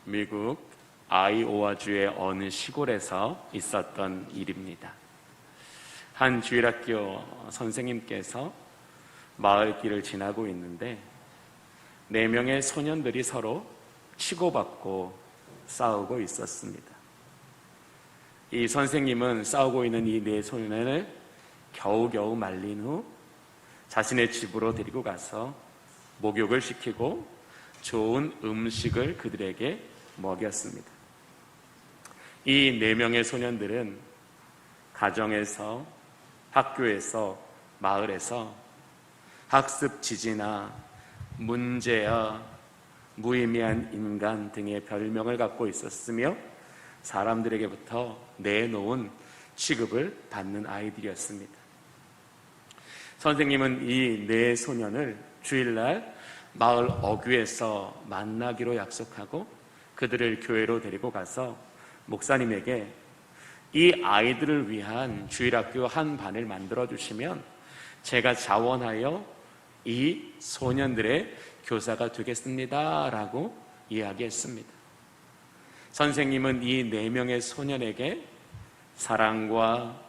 미국 아이오와주의 어느 시골에서 있었던 일입니다. 한 주일학교 선생님께서 마을길을 지나고 있는데 4명의 소년들이 서로 치고받고 싸우고 있었습니다. 이 선생님은 싸우고 있는 이 4소년을 겨우겨우 말린 후 자신의 집으로 데리고 가서 목욕을 시키고 좋은 음식을 그들에게 먹였습니다. 이 4명의 소년들은 가정에서, 학교에서, 마을에서 학습 지지나 문제야, 무의미한 인간 등의 별명을 갖고 있었으며 사람들에게부터 내놓은 취급을 받는 아이들이었습니다. 선생님은 이 4소년을 주일날 마을 어귀에서 만나기로 약속하고 그들을 교회로 데리고 가서 목사님에게 이 아이들을 위한 주일학교 한 반을 만들어 주시면 제가 자원하여 이 소년들의 교사가 되겠습니다 라고 이야기했습니다. 선생님은 이 4명의 소년에게 사랑과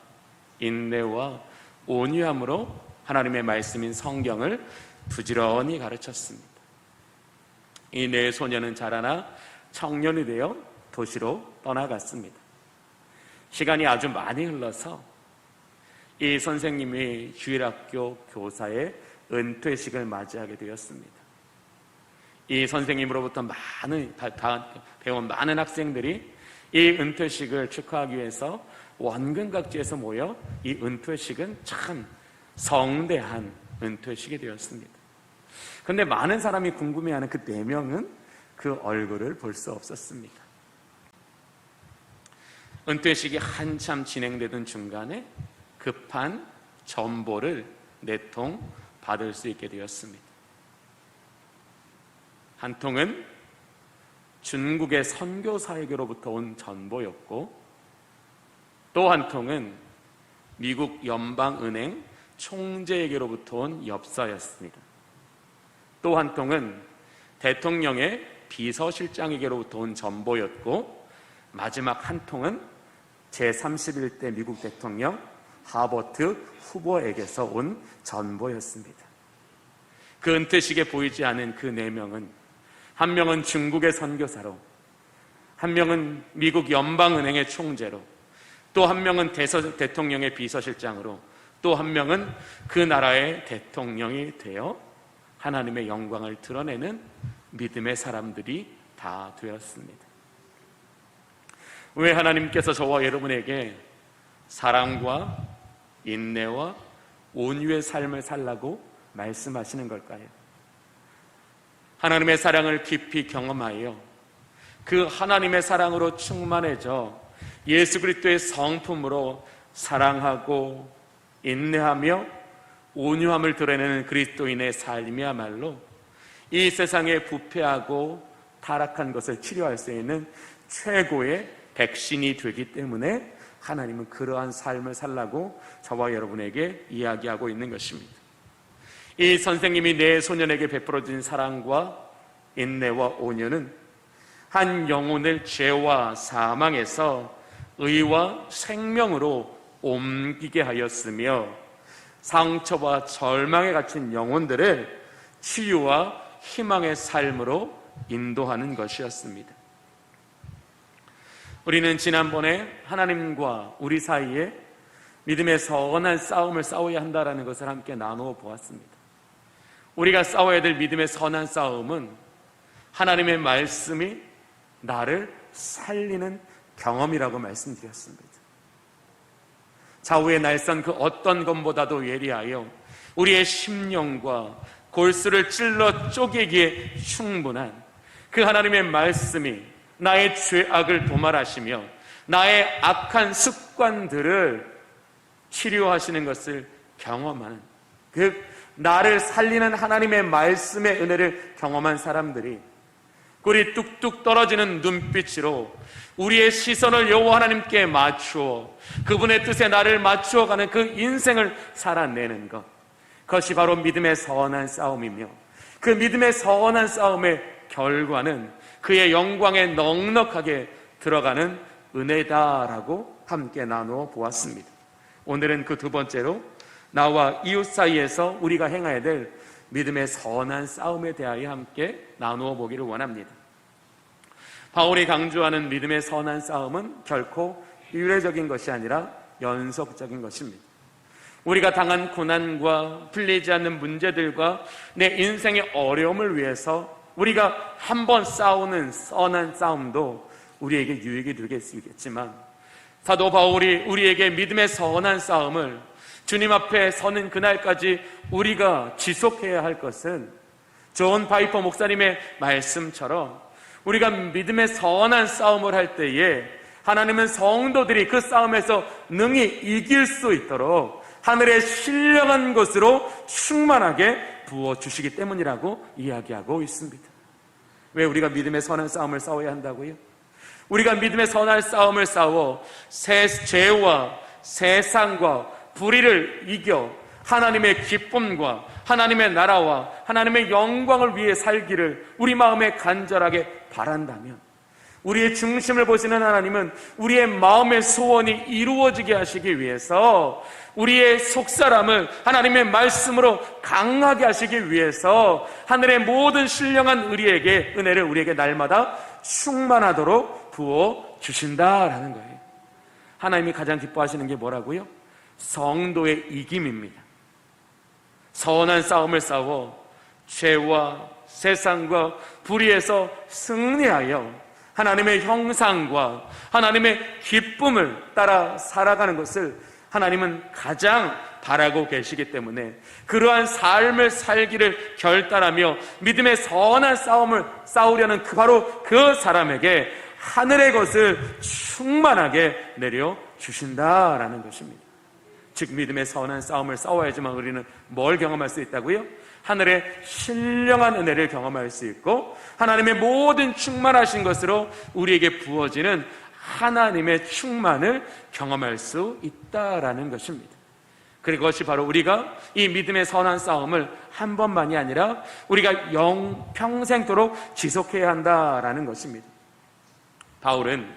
인내와 온유함으로 하나님의 말씀인 성경을 부지런히 가르쳤습니다. 이 4소년은 자라나 청년이 되어 도시로 떠나갔습니다. 시간이 아주 많이 흘러서 이 선생님이 주일학교 교사의 은퇴식을 맞이하게 되었습니다. 이 선생님으로부터 배운 많은 학생들이 이 은퇴식을 축하하기 위해서 원근 각지에서 모여 이 은퇴식은 참 성대한 은퇴식이 되었습니다. 그런데 많은 사람이 궁금해하는 그 4명은 그 얼굴을 볼 수 없었습니다. 은퇴식이 한참 진행되던 중간에 급한 전보를 4통 받을 수 있게 되었습니다. 한 통은 중국의 선교사에게로부터 온 전보였고, 또 한 통은 미국 연방은행 총재에게로부터 온 엽서였습니다. 또 한 통은 대통령의 비서실장에게로부터 온 전보였고, 마지막 한 통은 제31대 미국 대통령 하버트 후보에게서 온 전보였습니다. 그 은퇴식에 보이지 않은 그 4명은, 한 명은 중국의 선교사로, 한 명은 미국 연방은행의 총재로, 또 한 명은 대통령의 비서실장으로, 또 한 명은 그 나라의 대통령이 되어 하나님의 영광을 드러내는 믿음의 사람들이 다 되었습니다. 왜 하나님께서 저와 여러분에게 사랑과 인내와 온유의 삶을 살라고 말씀하시는 걸까요? 하나님의 사랑을 깊이 경험하여 그 하나님의 사랑으로 충만해져 예수 그리스도의 성품으로 사랑하고 인내하며 온유함을 드러내는 그리스도인의 삶이야말로 이 세상에 부패하고 타락한 것을 치료할 수 있는 최고의 백신이 되기 때문에 하나님은 그러한 삶을 살라고 저와 여러분에게 이야기하고 있는 것입니다. 이 선생님이 4소년에게 베풀어진 사랑과 인내와 온유는 한 영혼을 죄와 사망에서 의와 생명으로 옮기게 하였으며 상처와 절망에 갇힌 영혼들을 치유와 희망의 삶으로 인도하는 것이었습니다. 우리는 지난번에 하나님과 우리 사이에 믿음의 선한 싸움을 싸워야 한다는 것을 함께 나누어 보았습니다. 우리가 싸워야 될 믿음의 선한 싸움은 하나님의 말씀이 나를 살리는 경험이라고 말씀드렸습니다. 좌우의 날선 그 어떤 것보다도 예리하여 우리의 심령과 골수를 찔러 쪼개기에 충분한 그 하나님의 말씀이 나의 죄악을 도말하시며 나의 악한 습관들을 치료하시는 것을 경험하는, 그 나를 살리는 하나님의 말씀의 은혜를 경험한 사람들이 꿀이 뚝뚝 떨어지는 눈빛으로 우리의 시선을 여호와 하나님께 맞추어 그분의 뜻에 나를 맞추어 가는 그 인생을 살아내는 것, 그것이 바로 믿음의 선한 싸움이며 그 믿음의 선한 싸움의 결과는 그의 영광에 넉넉하게 들어가는 은혜다라고 함께 나누어 보았습니다. 오늘은 그 두 번째로 나와 이웃 사이에서 우리가 행해야 될 믿음의 선한 싸움에 대하여 함께 나누어 보기를 원합니다. 바울이 강조하는 믿음의 선한 싸움은 결코 유례적인 것이 아니라 연속적인 것입니다. 우리가 당한 고난과 풀리지 않는 문제들과 내 인생의 어려움을 위해서 우리가 한번 싸우는 선한 싸움도 우리에게 유익이 되겠지만, 사도 바울이 우리에게 믿음의 선한 싸움을 주님 앞에 서는 그날까지 우리가 지속해야 할 것은 존 파이퍼 목사님의 말씀처럼 우리가 믿음의 선한 싸움을 할 때에 하나님은 성도들이 그 싸움에서 능히 이길 수 있도록 하늘의 신령한 것으로 충만하게 부어주시기 때문이라고 이야기하고 있습니다. 왜 우리가 믿음의 선한 싸움을 싸워야 한다고요? 우리가 믿음의 선한 싸움을 싸워 죄와 세상과 불의를 이겨 하나님의 기쁨과 하나님의 나라와 하나님의 영광을 위해 살기를 우리 마음에 간절하게 바란다면, 우리의 중심을 보시는 하나님은 우리의 마음의 소원이 이루어지게 하시기 위해서 우리의 속사람을 하나님의 말씀으로 강하게 하시기 위해서 하늘의 모든 신령한 은혜를 우리에게 날마다 충만하도록 부어주신다라는 거예요. 하나님이 가장 기뻐하시는 게 뭐라고요? 성도의 이김입니다. 선한 싸움을 싸워 죄와 세상과 불의에서 승리하여 하나님의 형상과 하나님의 기쁨을 따라 살아가는 것을 하나님은 가장 바라고 계시기 때문에 그러한 삶을 살기를 결단하며 믿음의 선한 싸움을 싸우려는 바로 그 사람에게 하늘의 것을 충만하게 내려주신다라는 것입니다. 즉 믿음의 선한 싸움을 싸워야지만 우리는 뭘 경험할 수 있다고요? 하늘의 신령한 은혜를 경험할 수 있고 하나님의 모든 충만하신 것으로 우리에게 부어지는 하나님의 충만을 경험할 수 있다라는 것입니다. 그리고 그것이 바로 우리가 이 믿음의 선한 싸움을 한 번만이 아니라 우리가 평생토록 지속해야 한다라는 것입니다. 바울은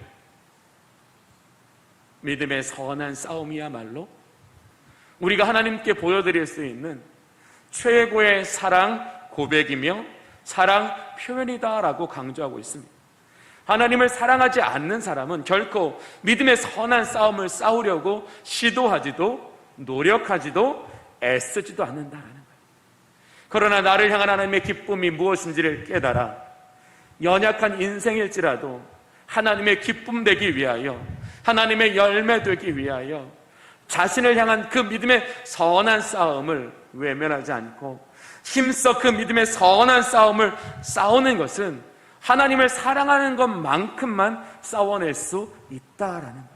믿음의 선한 싸움이야말로 우리가 하나님께 보여드릴 수 있는 최고의 사랑 고백이며 사랑 표현이다라고 강조하고 있습니다. 하나님을 사랑하지 않는 사람은 결코 믿음의 선한 싸움을 싸우려고 시도하지도 노력하지도 애쓰지도 않는다라는 거예요. 그러나 나를 향한 하나님의 기쁨이 무엇인지를 깨달아 연약한 인생일지라도 하나님의 기쁨 되기 위하여, 하나님의 열매 되기 위하여 자신을 향한 그 믿음의 선한 싸움을 외면하지 않고 힘써 그 믿음의 선한 싸움을 싸우는 것은 하나님을 사랑하는 것만큼만 싸워낼 수 있다라는 거예요.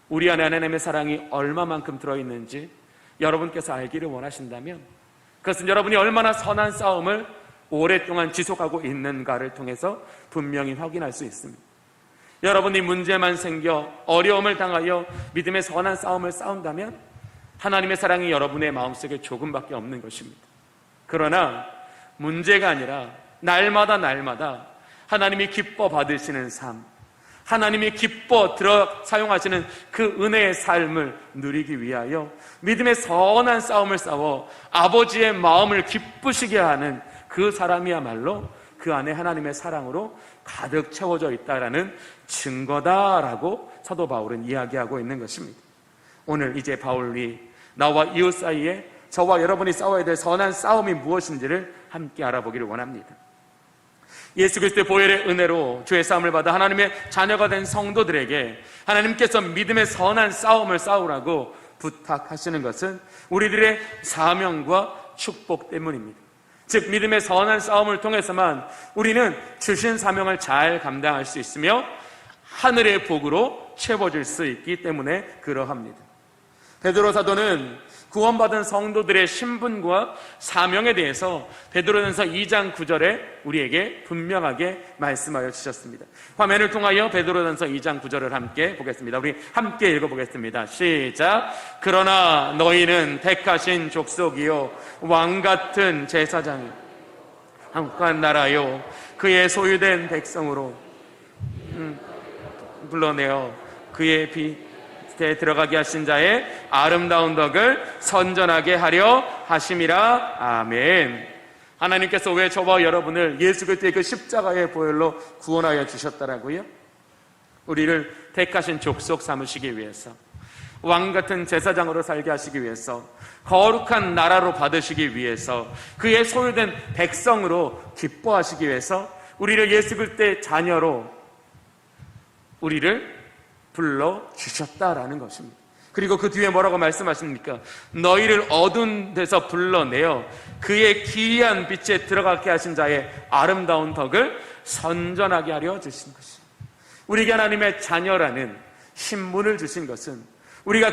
우리 안에 하나님의 사랑이 얼마만큼 들어있는지 여러분께서 알기를 원하신다면 그것은 여러분이 얼마나 선한 싸움을 오랫동안 지속하고 있는가를 통해서 분명히 확인할 수 있습니다. 여러분이 문제만 생겨 어려움을 당하여 믿음의 선한 싸움을 싸운다면 하나님의 사랑이 여러분의 마음속에 조금밖에 없는 것입니다. 그러나 문제가 아니라 날마다 하나님이 기뻐 받으시는 삶, 하나님이 기뻐 사용하시는 그 은혜의 삶을 누리기 위하여 믿음의 선한 싸움을 싸워 아버지의 마음을 기쁘시게 하는 그 사람이야말로 그 안에 하나님의 사랑으로 가득 채워져 있다라는 증거다라고 사도 바울은 이야기하고 있는 것입니다. 오늘 이제 바울이 나와 이웃 사이에 저와 여러분이 싸워야 될 선한 싸움이 무엇인지를 함께 알아보기를 원합니다. 예수 그리스도의 보혈의 은혜로 주의 싸움을 받아 하나님의 자녀가 된 성도들에게 하나님께서 믿음의 선한 싸움을 싸우라고 부탁하시는 것은 우리들의 사명과 축복 때문입니다. 즉 믿음의 선한 싸움을 통해서만 우리는 주신 사명을 잘 감당할 수 있으며 하늘의 복으로 채워질 수 있기 때문에 그러합니다. 베드로 사도는 구원받은 성도들의 신분과 사명에 대해서 베드로전서 2장 9절에 우리에게 분명하게 말씀하여 주셨습니다. 화면을 통하여 베드로전서 2장 9절을 함께 보겠습니다. 우리 함께 읽어보겠습니다. 시작. 그러나 너희는 택하신 족속이요 왕같은 제사장이요 한국한 나라요 그의 소유된 백성으로 불러내어 그의 빛에 들어가게 하신 자의 아름다운 덕을 선전하게 하려 하심이라. 아멘. 하나님께서 왜 저와 여러분을 예수 그리스도의 그 십자가의 보혈로 구원하여 주셨다라고요? 우리를 택하신 족속 삼으시기 위해서, 왕같은 제사장으로 살게 하시기 위해서, 거룩한 나라로 받으시기 위해서, 그의 소유된 백성으로 기뻐하시기 위해서 우리를 예수 그리스도의 자녀로 우리를 불러주셨다라는 것입니다. 그리고 그 뒤에 뭐라고 말씀하십니까? 너희를 어두운 데서 불러내어 그의 기이한 빛에 들어가게 하신 자의 아름다운 덕을 선전하게 하려 주신 것입니다. 우리에게 하나님의 자녀라는 신분을 주신 것은 우리가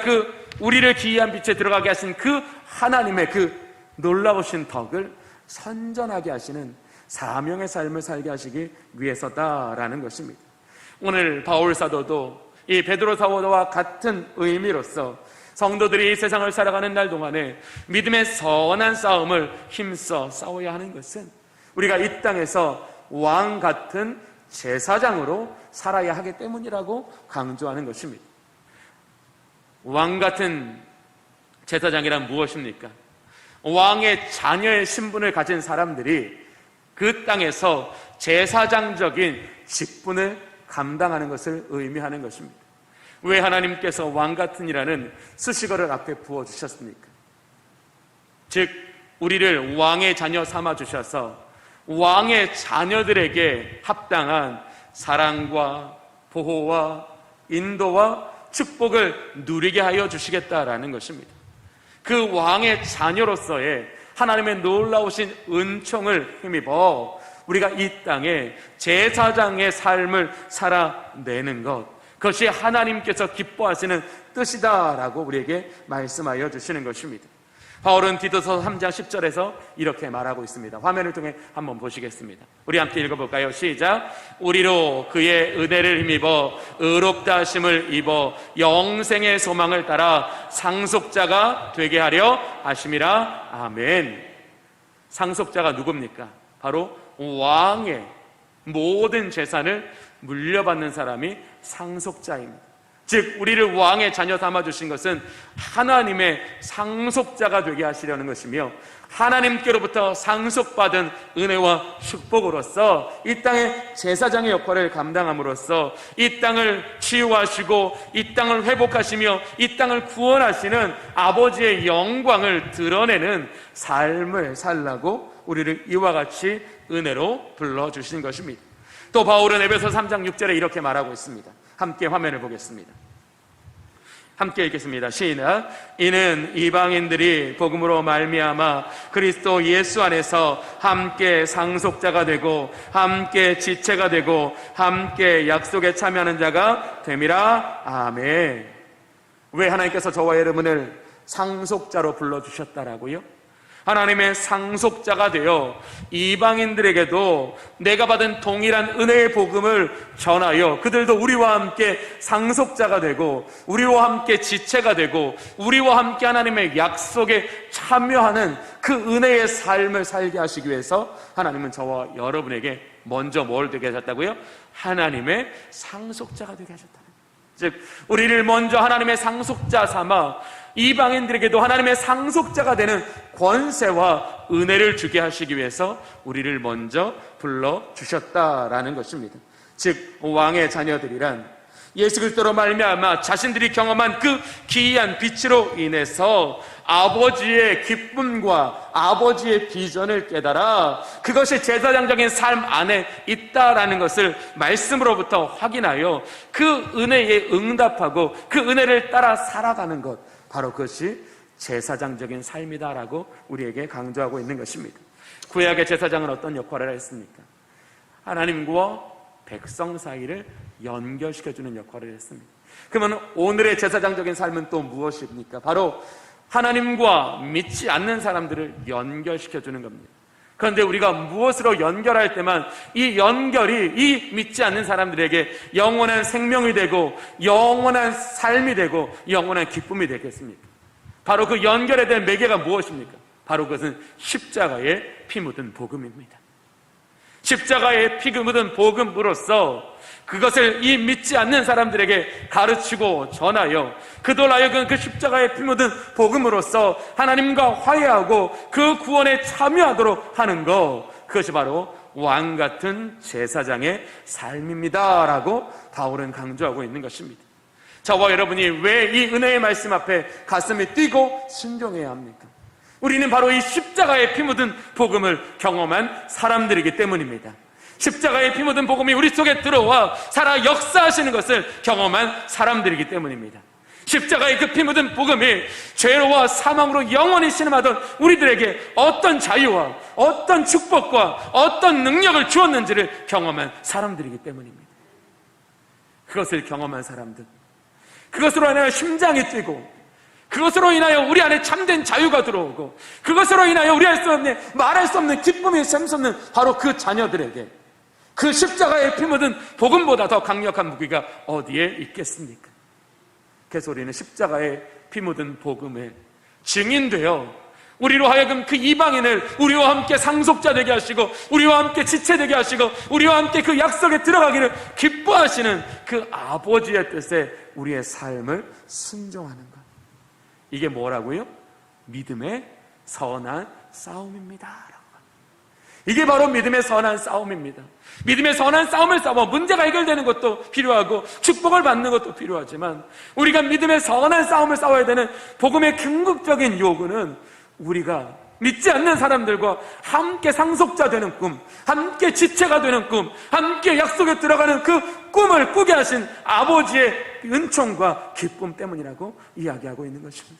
우리를 기이한 빛에 들어가게 하신 그 하나님의 그 놀라우신 덕을 선전하게 하시는 사명의 삶을 살게 하시기 위해서다라는 것입니다. 오늘 바울 사도도 이 베드로 사도와 같은 의미로서 성도들이 이 세상을 살아가는 날 동안에 믿음의 선한 싸움을 힘써 싸워야 하는 것은 우리가 이 땅에서 왕 같은 제사장으로 살아야 하기 때문이라고 강조하는 것입니다. 왕 같은 제사장이란 무엇입니까? 왕의 자녀의 신분을 가진 사람들이 그 땅에서 제사장적인 직분을 감당하는 것을 의미하는 것입니다. 왜 하나님께서 왕 같은이라는 수식어를 앞에 부어주셨습니까? 즉 우리를 왕의 자녀 삼아 주셔서 왕의 자녀들에게 합당한 사랑과 보호와 인도와 축복을 누리게 하여 주시겠다라는 것입니다. 그 왕의 자녀로서의 하나님의 놀라우신 은총을 힘입어 우리가 이 땅에 제사장의 삶을 살아내는 것, 그것이 하나님께서 기뻐하시는 뜻이다라고 우리에게 말씀하여 주시는 것입니다. 바울은 디도서 3장 10절에서 이렇게 말하고 있습니다. 화면을 통해 한번 보시겠습니다. 우리 함께 읽어볼까요? 시작. 우리로 그의 은혜를 힘입어 의롭다 하심을 입어 영생의 소망을 따라 상속자가 되게 하려 하심이라. 아멘. 상속자가 누굽니까? 바로 왕의 모든 재산을 물려받는 사람이 상속자입니다. 즉 우리를 왕의 자녀 삼아주신 것은 하나님의 상속자가 되게 하시려는 것이며 하나님께로부터 상속받은 은혜와 축복으로서 이 땅의 제사장의 역할을 감당함으로써 이 땅을 치유하시고 이 땅을 회복하시며 이 땅을 구원하시는 아버지의 영광을 드러내는 삶을 살라고 우리를 이와 같이 은혜로 불러주신 것입니다. 또 바울은 에베소 3장 6절에 이렇게 말하고 있습니다. 함께 화면을 보겠습니다. 함께 읽겠습니다. 시작. 이는 이방인들이 복음으로 말미암아 그리스도 예수 안에서 함께 상속자가 되고 함께 지체가 되고 함께 약속에 참여하는 자가 됨이라. 아멘. 왜 하나님께서 저와 여러분을 상속자로 불러주셨다라고요? 하나님의 상속자가 되어 이방인들에게도 내가 받은 동일한 은혜의 복음을 전하여 그들도 우리와 함께 상속자가 되고 우리와 함께 지체가 되고 우리와 함께 하나님의 약속에 참여하는 그 은혜의 삶을 살게 하시기 위해서 하나님은 저와 여러분에게 먼저 뭘 되게 하셨다고요? 하나님의 상속자가 되게 하셨다. 즉 우리를 먼저 하나님의 상속자 삼아 이방인들에게도 하나님의 상속자가 되는 권세와 은혜를 주게 하시기 위해서 우리를 먼저 불러주셨다라는 것입니다. 즉 왕의 자녀들이란 예수 그리스도로 말미암아 자신들이 경험한 그 기이한 빛으로 인해서 아버지의 기쁨과 아버지의 비전을 깨달아 그것이 제사장적인 삶 안에 있다라는 것을 말씀으로부터 확인하여 그 은혜에 응답하고 그 은혜를 따라 살아가는 것, 바로 그것이 제사장적인 삶이다라고 우리에게 강조하고 있는 것입니다. 구약의 제사장은 어떤 역할을 했습니까? 하나님과 백성 사이를 연결시켜주는 역할을 했습니다. 그러면 오늘의 제사장적인 삶은 또 무엇입니까? 바로 하나님과 믿지 않는 사람들을 연결시켜주는 겁니다. 그런데 우리가 무엇으로 연결할 때만 이 연결이 이 믿지 않는 사람들에게 영원한 생명이 되고 영원한 삶이 되고 영원한 기쁨이 되겠습니까? 바로 그 연결에 대한 매개가 무엇입니까? 바로 그것은 십자가에 피 묻은 복음입니다. 십자가의 피 묻은 복음으로써 그것을 이 믿지 않는 사람들에게 가르치고 전하여 그들 하여금 그 십자가의 피 묻은 복음으로써 하나님과 화해하고 그 구원에 참여하도록 하는 것, 그것이 바로 왕 같은 제사장의 삶입니다라고 바울은 강조하고 있는 것입니다. 저와 여러분이 왜 이 은혜의 말씀 앞에 가슴이 뛰고 순종해야 합니까? 우리는 바로 이 십자가의 피 묻은 복음을 경험한 사람들이기 때문입니다. 십자가의 피 묻은 복음이 우리 속에 들어와 살아 역사하시는 것을 경험한 사람들이기 때문입니다. 십자가의 그 피 묻은 복음이 죄로와 사망으로 영원히 신음하던 우리들에게 어떤 자유와 어떤 축복과 어떤 능력을 주었는지를 경험한 사람들이기 때문입니다. 그것을 경험한 사람들, 그것으로 인하여 심장이 뛰고, 그것으로 인하여 우리 안에 참된 자유가 들어오고, 그것으로 인하여 우리 할 수 없는, 말할 수 없는 기쁨이 샘솟는 바로 그 자녀들에게 그 십자가의 피 묻은 복음보다 더 강력한 무기가 어디에 있겠습니까? 그래서 우리는 십자가의 피 묻은 복음에 증인되어 우리로 하여금 그 이방인을 우리와 함께 상속자 되게 하시고, 우리와 함께 지체되게 하시고, 우리와 함께 그 약속에 들어가기를 기뻐하시는 그 아버지의 뜻에 우리의 삶을 순종하는 것, 이게 뭐라고요? 믿음의 선한 싸움입니다. 이게 바로 믿음의 선한 싸움입니다. 믿음의 선한 싸움을 싸워 문제가 해결되는 것도 필요하고 축복을 받는 것도 필요하지만, 우리가 믿음의 선한 싸움을 싸워야 되는 복음의 궁극적인 요구는 우리가 믿지 않는 사람들과 함께 상속자 되는 꿈, 함께 지체가 되는 꿈, 함께 약속에 들어가는 그 꿈을 꾸게 하신 아버지의 은총과 기쁨 때문이라고 이야기하고 있는 것입니다.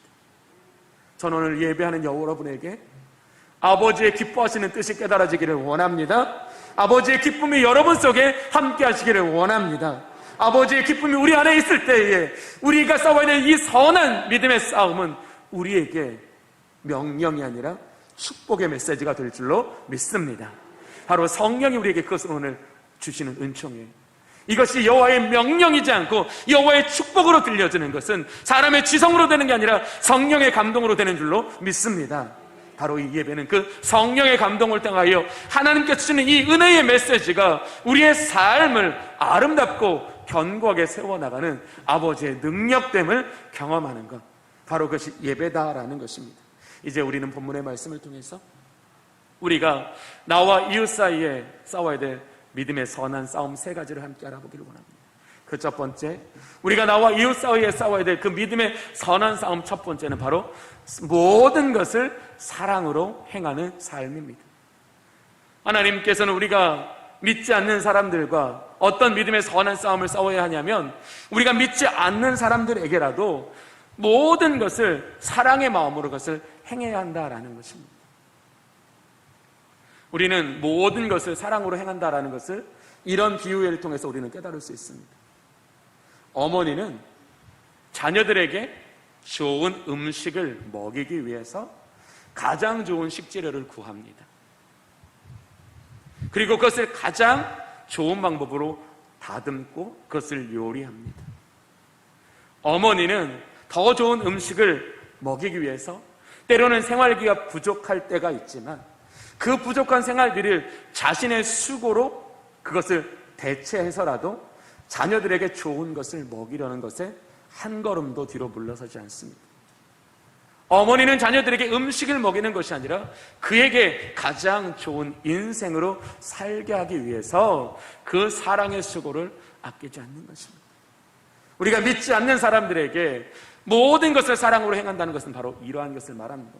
저는 오늘 예배하는 여러분에게 아버지의 기뻐하시는 뜻이 깨달아지기를 원합니다. 아버지의 기쁨이 여러분 속에 함께 하시기를 원합니다. 아버지의 기쁨이 우리 안에 있을 때에 우리가 싸워야 될 이 선한 믿음의 싸움은 우리에게 명령이 아니라 축복의 메시지가 될 줄로 믿습니다. 바로 성령이 우리에게 그것을 오늘 주시는 은총이에요. 이것이 여호와의 명령이지 않고 여호와의 축복으로 들려지는 것은 사람의 지성으로 되는 게 아니라 성령의 감동으로 되는 줄로 믿습니다. 바로 이 예배는 그 성령의 감동을 통하여 하나님께 주시는 이 은혜의 메시지가 우리의 삶을 아름답고 견고하게 세워나가는 아버지의 능력됨을 경험하는 것, 바로 그것이 예배다라는 것입니다. 이제 우리는 본문의 말씀을 통해서 우리가 나와 이웃 사이에 싸워야 될 믿음의 선한 싸움 세 가지를 함께 알아보기를 원합니다. 그 첫 번째, 우리가 나와 이웃 사이에 싸워야 될 그 믿음의 선한 싸움 첫 번째는 바로 모든 것을 사랑으로 행하는 삶입니다. 하나님께서는 우리가 믿지 않는 사람들과 어떤 믿음의 선한 싸움을 싸워야 하냐면, 우리가 믿지 않는 사람들에게라도 모든 것을 사랑의 마음으로 그것을 행해야 한다라는 것입니다. 우리는 모든 것을 사랑으로 행한다라는 것을 이런 비유를 통해서 우리는 깨달을 수 있습니다. 어머니는 자녀들에게 좋은 음식을 먹이기 위해서 가장 좋은 식재료를 구합니다. 그리고 그것을 가장 좋은 방법으로 다듬고 그것을 요리합니다. 어머니는 더 좋은 음식을 먹이기 위해서 때로는 생활비가 부족할 때가 있지만 그 부족한 생활비를 자신의 수고로 그것을 대체해서라도 자녀들에게 좋은 것을 먹이려는 것에 한 걸음도 뒤로 물러서지 않습니다. 어머니는 자녀들에게 음식을 먹이는 것이 아니라 그에게 가장 좋은 인생으로 살게 하기 위해서 그 사랑의 수고를 아끼지 않는 것입니다. 우리가 믿지 않는 사람들에게 모든 것을 사랑으로 행한다는 것은 바로 이러한 것을 말합니다.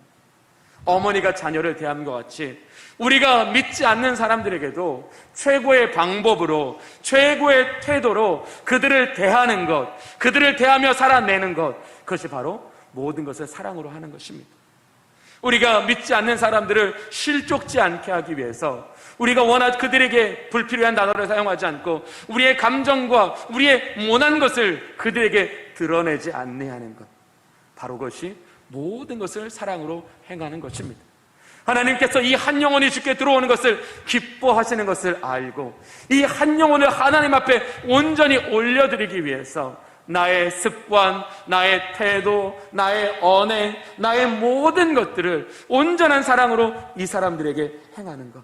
어머니가 자녀를 대한 것 같이 우리가 믿지 않는 사람들에게도 최고의 방법으로, 최고의 태도로 그들을 대하는 것, 그들을 대하며 살아내는 것, 그것이 바로 모든 것을 사랑으로 하는 것입니다. 우리가 믿지 않는 사람들을 실족지 않게 하기 위해서 우리가 그들에게 불필요한 단어를 사용하지 않고 우리의 감정과 우리의 모난 것을 그들에게 드러내지 않는 것, 바로 그것이 모든 것을 사랑으로 행하는 것입니다. 하나님께서 이 한 영혼이 주께 들어오는 것을 기뻐하시는 것을 알고 이 한 영혼을 하나님 앞에 온전히 올려드리기 위해서 나의 습관, 나의 태도, 나의 언행, 나의 모든 것들을 온전한 사랑으로 이 사람들에게 행하는 것,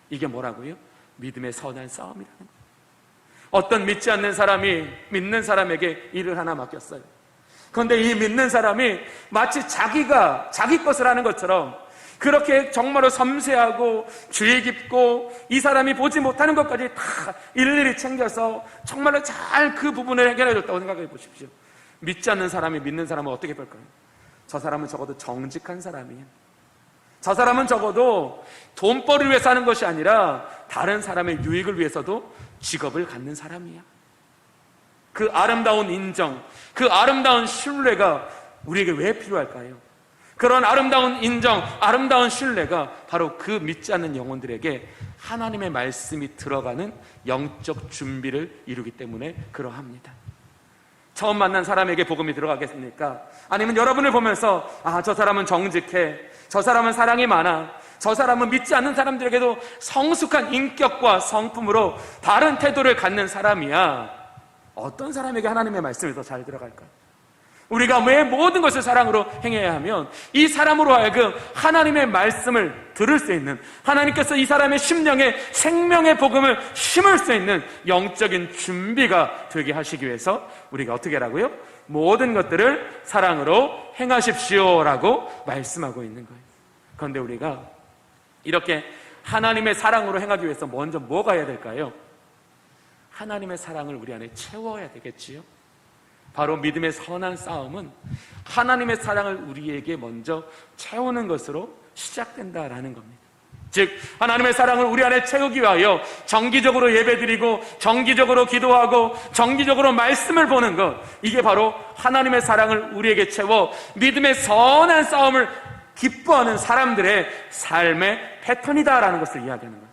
이게 뭐라고요? 믿음의 선한 싸움이라는 거예요. 어떤 믿지 않는 사람이 믿는 사람에게 일을 하나 맡겼어요. 그런데 이 믿는 사람이 마치 자기가 자기 것을 하는 것처럼 그렇게 정말로 섬세하고 주의 깊고 이 사람이 보지 못하는 것까지 다 일일이 챙겨서 정말로 잘 그 부분을 해결해 줬다고 생각해 보십시오. 믿지 않는 사람이 믿는 사람은 어떻게 볼까요? 저 사람은 적어도 정직한 사람이에요. 저 사람은 적어도 돈벌이를 위해서 하는 것이 아니라 다른 사람의 유익을 위해서도 직업을 갖는 사람이야. 그 아름다운 인정, 그 아름다운 신뢰가 우리에게 왜 필요할까요? 그런 아름다운 인정, 아름다운 신뢰가 바로 그 믿지 않는 영혼들에게 하나님의 말씀이 들어가는 영적 준비를 이루기 때문에 그러합니다. 처음 만난 사람에게 복음이 들어가겠습니까? 아니면 여러분을 보면서 저 사람은 정직해, 저 사람은 사랑이 많아, 저 사람은 믿지 않는 사람들에게도 성숙한 인격과 성품으로 바른 태도를 갖는 사람이야. 어떤 사람에게 하나님의 말씀이 더 잘 들어갈까요? 우리가 왜 모든 것을 사랑으로 행해야 하면 이 사람으로 하여금 하나님의 말씀을 들을 수 있는, 하나님께서 이 사람의 심령에 생명의 복음을 심을 수 있는 영적인 준비가 되게 하시기 위해서 우리가 어떻게 하라고요? 모든 것들을 사랑으로 행하십시오라고 말씀하고 있는 거예요. 그런데 우리가 이렇게 하나님의 사랑으로 행하기 위해서 먼저 뭐가 해야 될까요? 하나님의 사랑을 우리 안에 채워야 되겠지요. 바로 믿음의 선한 싸움은 하나님의 사랑을 우리에게 먼저 채우는 것으로 시작된다라는 겁니다. 즉 하나님의 사랑을 우리 안에 채우기 위하여 정기적으로 예배드리고 정기적으로 기도하고 정기적으로 말씀을 보는 것, 이게 바로 하나님의 사랑을 우리에게 채워 믿음의 선한 싸움을 기뻐하는 사람들의 삶의 패턴이다라는 것을 이야기하는 거예요.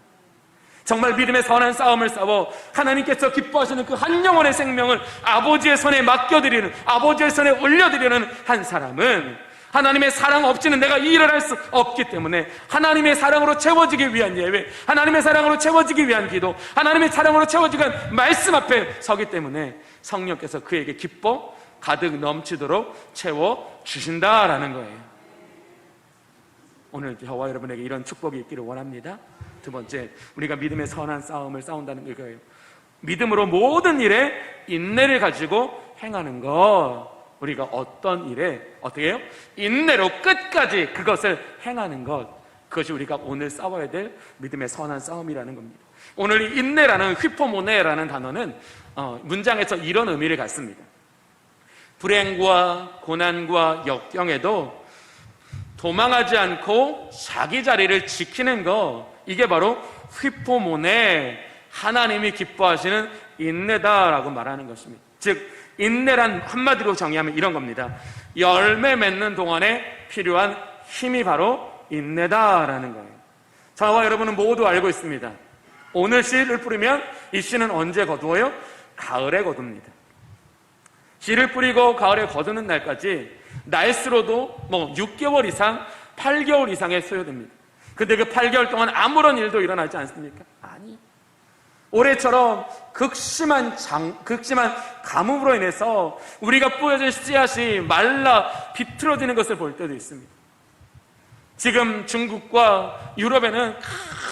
정말 믿음의 선한 싸움을 싸워 하나님께서 기뻐하시는 그 한 영혼의 생명을 아버지의 손에 맡겨드리는, 아버지의 손에 올려드리는 한 사람은 하나님의 사랑 없이는 내가 이 일을 할 수 없기 때문에 하나님의 사랑으로 채워지기 위한 예배, 하나님의 사랑으로 채워지기 위한 기도, 하나님의 사랑으로 채워지기 위한 말씀 앞에 서기 때문에 성령께서 그에게 기뻐 가득 넘치도록 채워주신다라는 거예요. 오늘 저와 여러분에게 이런 축복이 있기를 원합니다. 두 번째, 우리가 믿음의 선한 싸움을 싸운다는 거예요. 믿음으로 모든 일에 인내를 가지고 행하는 것. 우리가 어떤 일에 어떻게 해요? 인내로 끝까지 그것을 행하는 것. 그것이 우리가 오늘 싸워야 될 믿음의 선한 싸움이라는 겁니다. 오늘 이 인내라는 휘포모네라는 단어는 문장에서 이런 의미를 갖습니다. 불행과 고난과 역경에도 도망하지 않고 자기 자리를 지키는 것, 이게 바로 휘포모네, 하나님이 기뻐하시는 인내다라고 말하는 것입니다. 즉 인내란 한마디로 정의하면 이런 겁니다. 열매 맺는 동안에 필요한 힘이 바로 인내다라는 거예요. 저와 여러분은 모두 알고 있습니다. 오늘 씨를 뿌리면 이 씨는 언제 거두어요? 가을에 거둡니다. 씨를 뿌리고 가을에 거두는 날까지 날수로도 6개월 이상, 8개월 이상의 소요됩니다. 근데 그 8개월 동안 아무런 일도 일어나지 않습니까? 아니. 올해처럼 극심한 가뭄으로 인해서 우리가 뿌려진 씨앗이 말라 비틀어지는 것을 볼 때도 있습니다. 지금 중국과 유럽에는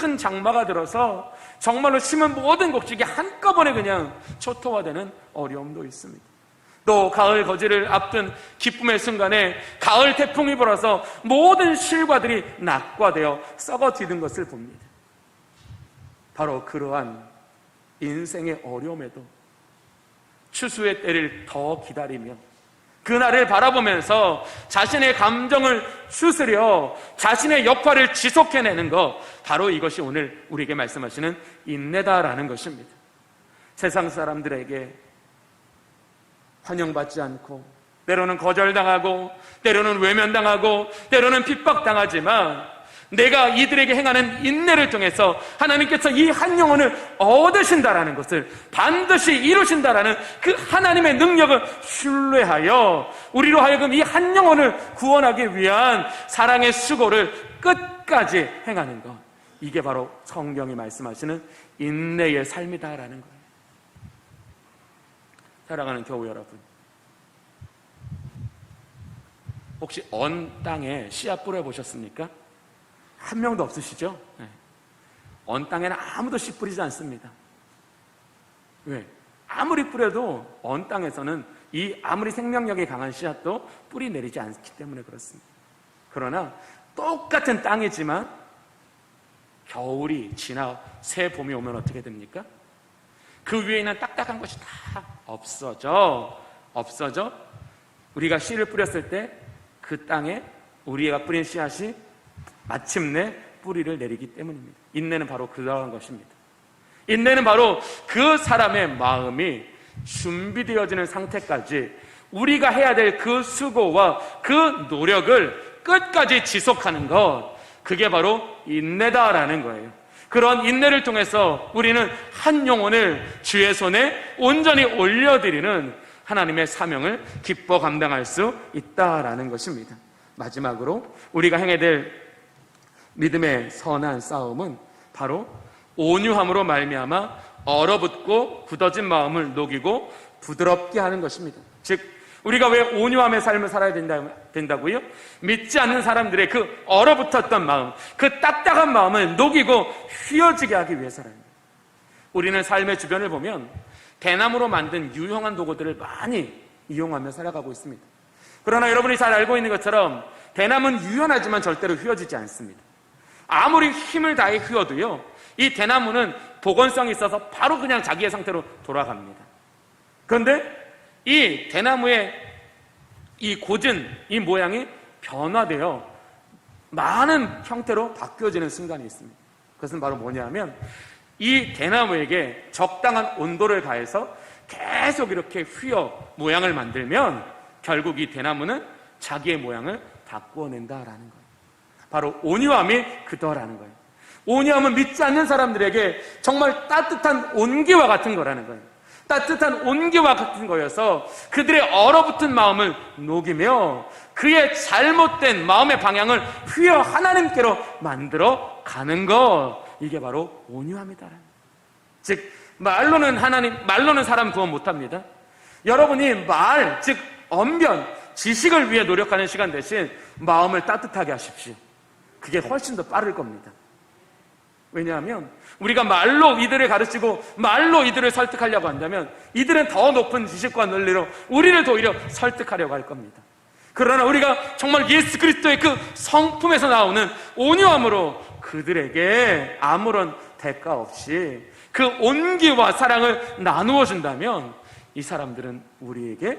큰 장마가 들어서 정말로 심은 모든 곡식이 한꺼번에 그냥 초토화되는 어려움도 있습니다. 또 가을 거지를 앞둔 기쁨의 순간에 가을 태풍이 불어서 모든 실과들이 낙과되어 썩어 뒤든 것을 봅니다. 바로 그러한 인생의 어려움에도 추수의 때를 더 기다리며 그날을 바라보면서 자신의 감정을 추스려 자신의 역할을 지속해내는 것, 바로 이것이 오늘 우리에게 말씀하시는 인내다라는 것입니다. 세상 사람들에게 환영받지 않고 때로는 거절당하고 때로는 외면당하고 때로는 핍박당하지만 내가 이들에게 행하는 인내를 통해서 하나님께서 이 한 영혼을 얻으신다라는 것을 반드시 이루신다라는 그 하나님의 능력을 신뢰하여 우리로 하여금 이 한 영혼을 구원하기 위한 사랑의 수고를 끝까지 행하는 것, 이게 바로 성경이 말씀하시는 인내의 삶이다라는 거예요. 사랑하는 교우 여러분, 혹시 언 땅에 씨앗 뿌려보셨습니까? 한 명도 없으시죠? 네. 언 땅에는 아무도 씨 뿌리지 않습니다. 왜? 아무리 뿌려도 언 땅에서는 이 아무리 생명력이 강한 씨앗도 뿌리 내리지 않기 때문에 그렇습니다. 그러나 똑같은 땅이지만 겨울이 지나 새 봄이 오면 어떻게 됩니까? 그 위에 있는 딱딱한 것이 다 없어져. 우리가 씨를 뿌렸을 때 그 땅에 우리가 뿌린 씨앗이 마침내 뿌리를 내리기 때문입니다. 인내는 바로 그러한 것입니다. 인내는 바로 그 사람의 마음이 준비되어지는 상태까지 우리가 해야 될 그 수고와 그 노력을 끝까지 지속하는 것, 그게 바로 인내다라는 거예요. 그런 인내를 통해서 우리는 한 영혼을 주의 손에 온전히 올려드리는 하나님의 사명을 기뻐 감당할 수 있다라는 것입니다. 마지막으로 우리가 행해야 될 믿음의 선한 싸움은 바로 온유함으로 말미암아 얼어붙고 굳어진 마음을 녹이고 부드럽게 하는 것입니다. 즉 우리가 왜 온유함의 삶을 살아야 된다고요? 믿지 않는 사람들의 그 얼어붙었던 마음, 그 딱딱한 마음을 녹이고 휘어지게 하기 위해서랍니다. 우리는 삶의 주변을 보면 대나무로 만든 유용한 도구들을 많이 이용하며 살아가고 있습니다. 그러나 여러분이 잘 알고 있는 것처럼 대나무는 유연하지만 절대로 휘어지지 않습니다. 아무리 힘을 다해 휘어도요, 이 대나무는 복원성이 있어서 바로 그냥 자기의 상태로 돌아갑니다. 그런데 이 대나무의 이 고진, 이 모양이 변화되어 많은 형태로 바뀌어지는 순간이 있습니다. 그것은 바로 뭐냐면 이 대나무에게 적당한 온도를 가해서 계속 이렇게 휘어 모양을 만들면 결국 이 대나무는 자기의 모양을 바꾸어낸다라는 거예요. 바로 온유함이 그거라는 거예요. 온유함은 믿지 않는 사람들에게 정말 따뜻한 온기와 같은 거라는 거예요. 따뜻한 온기와 같은 거여서 그들의 얼어붙은 마음을 녹이며 그의 잘못된 마음의 방향을 휘어 하나님께로 만들어 가는 것, 이게 바로 온유함이다라는 거예요. 즉 말로는 사람 구원 못합니다. 여러분이 즉 언변, 지식을 위해 노력하는 시간 대신 마음을 따뜻하게 하십시오. 그게 훨씬 더 빠를 겁니다. 왜냐하면 우리가 말로 이들을 가르치고 말로 이들을 설득하려고 한다면 이들은 더 높은 지식과 논리로 우리를 오히려 설득하려고 할 겁니다. 그러나 우리가 정말 예수 그리스도의 그 성품에서 나오는 온유함으로 그들에게 아무런 대가 없이 그 온기와 사랑을 나누어 준다면 이 사람들은 우리에게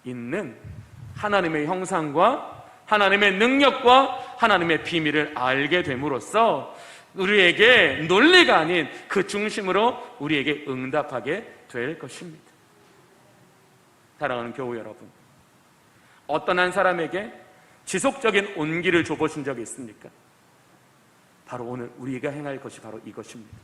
있는 하나님의 형상과 하나님의 능력과 하나님의 비밀을 알게 됨으로써 우리에게 논리가 아닌 그 중심으로 우리에게 응답하게 될 것입니다. 사랑하는 교우 여러분, 어떤 한 사람에게 지속적인 온기를 줘보신 적이 있습니까? 바로 오늘 우리가 행할 것이 바로 이것입니다.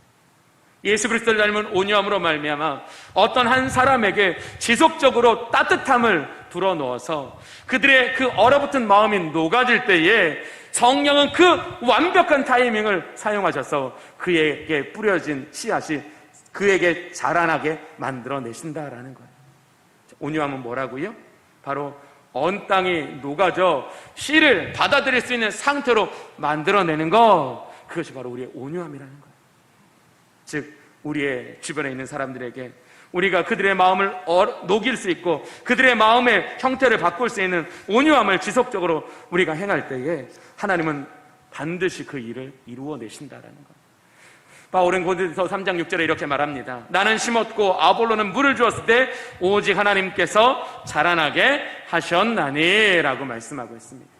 예수 그리스도를 닮은 온유함으로 말미암아 어떤 한 사람에게 지속적으로 따뜻함을 불어넣어서 그들의 그 얼어붙은 마음이 녹아질 때에 성령은 그 완벽한 타이밍을 사용하셔서 그에게 뿌려진 씨앗이 그에게 자라나게 만들어내신다라는 거예요. 온유함은 뭐라고요? 바로 언 땅이 녹아져 씨를 받아들일 수 있는 상태로 만들어내는 것, 그것이 바로 우리의 온유함이라는 거예요. 즉 우리의 주변에 있는 사람들에게 우리가 그들의 마음을 녹일 수 있고 그들의 마음의 형태를 바꿀 수 있는 온유함을 지속적으로 우리가 행할 때에 하나님은 반드시 그 일을 이루어내신다라는 것. 바울은 고린도서 3장 6절에 이렇게 말합니다. 나는 심었고 아볼로는 물을 주었을 때 오직 하나님께서 자라나게 하셨나니 라고 말씀하고 있습니다.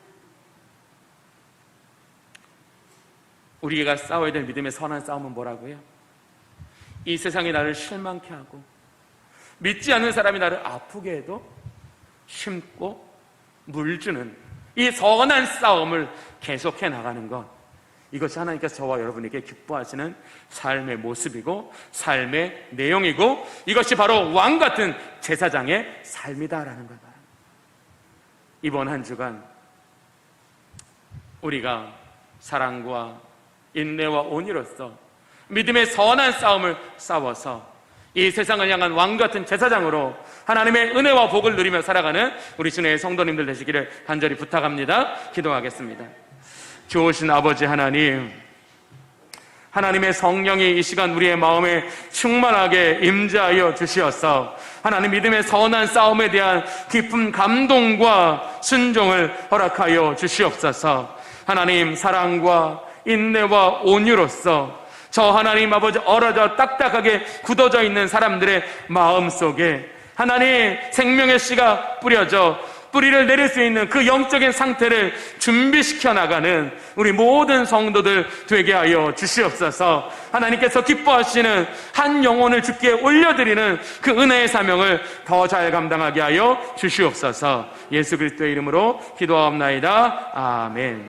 우리가 싸워야 될 믿음의 선한 싸움은 뭐라고요? 이 세상이 나를 실망케 하고 믿지 않는 사람이 나를 아프게 해도 심고 물주는 이 선한 싸움을 계속해 나가는 것, 이것이 하나님께서 저와 여러분에게 기뻐하시는 삶의 모습이고 삶의 내용이고 이것이 바로 왕같은 제사장의 삶이다라는 걸 말합니다. 이번 한 주간 우리가 사랑과 인내와 온유로서 믿음의 선한 싸움을 싸워서 이 세상을 향한 왕같은 제사장으로 하나님의 은혜와 복을 누리며 살아가는 우리 주님의 성도님들 되시기를 간절히 부탁합니다. 기도하겠습니다. 좋으신 아버지 하나님, 하나님의 성령이 이 시간 우리의 마음에 충만하게 임재하여 주시어서 하나님 믿음의 선한 싸움에 대한 깊은 감동과 순종을 허락하여 주시옵소서. 하나님 사랑과 인내와 온유로서 저 하나님 아버지 얼어져 딱딱하게 굳어져 있는 사람들의 마음속에 하나님 생명의 씨가 뿌려져 뿌리를 내릴 수 있는 그 영적인 상태를 준비시켜 나가는 우리 모든 성도들 되게 하여 주시옵소서. 하나님께서 기뻐하시는 한 영혼을 주께 올려드리는 그 은혜의 사명을 더 잘 감당하게 하여 주시옵소서. 예수 그리스도의 이름으로 기도하옵나이다. 아멘.